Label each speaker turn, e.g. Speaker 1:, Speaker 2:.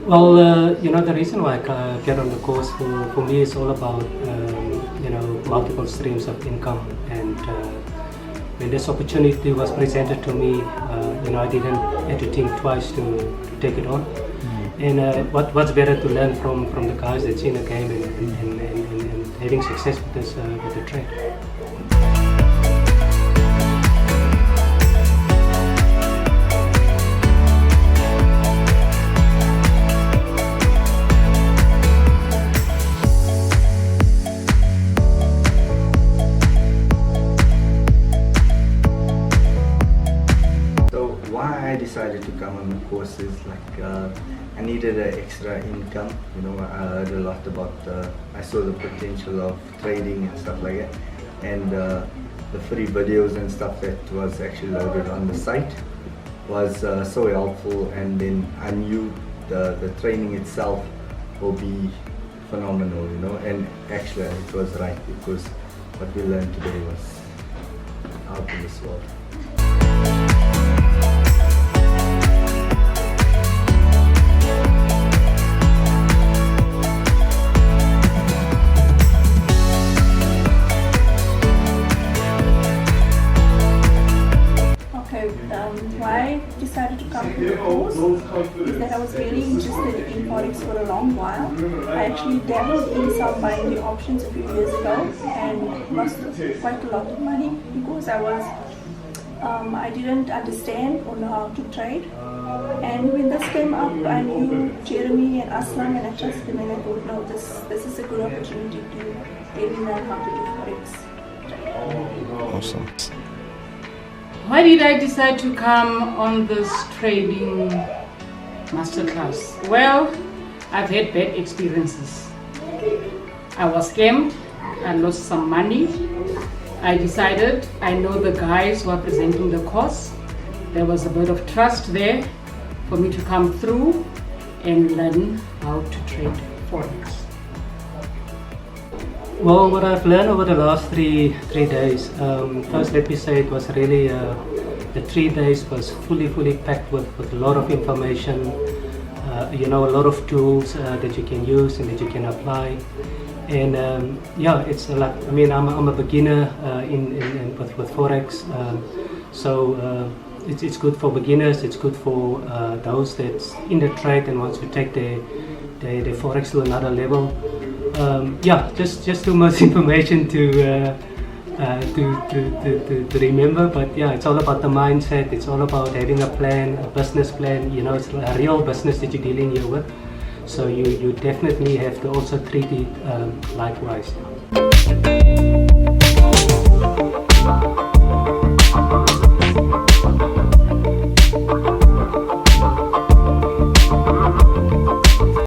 Speaker 1: Well, the reason why I get on the course for me is all about, multiple streams of income. And when this opportunity was presented to me, I didn't have to think twice to take it on. And what's better to learn from the guys that's in the game and having success with the trade.
Speaker 2: Why I decided to come on the course is I needed an extra income. I heard a lot about I saw the potential of trading and stuff like that, and the free videos and stuff that was actually loaded on the site was so helpful. And then I knew the training itself will be phenomenal, and actually it was right, because what we learned today was out of this world.
Speaker 3: Why I decided to come to the course is that I was really interested in Forex for a long while. I actually dabbled in some binary options a few years ago and lost quite a lot of money because I didn't understand or know how to trade. And when this came up, I knew Jeremy and Aslam, and I trusted them, and I thought, no, this is a good opportunity to really learn how to do Forex.
Speaker 4: Awesome.
Speaker 5: Why did I decide to come on this trading masterclass? Well, I've had bad experiences. I was scammed, I lost some money. I decided, I know the guys who are presenting the course. There was a bit of trust there for me to come through and learn how to trade Forex.
Speaker 1: Well, what I've learned over the last three days, first let me say it was really, the 3 days was fully packed with a lot of information, a lot of tools that you can use and that you can apply. And it's a lot. I mean, I'm a beginner with Forex, so it's good for beginners. It's good for those that's in the trade and wants to take their Forex to another level. Just too much information to remember, but yeah, it's all about the mindset. It's all about having a plan, a business plan. It's a real business that you're dealing here with, so you definitely have to also treat it likewise.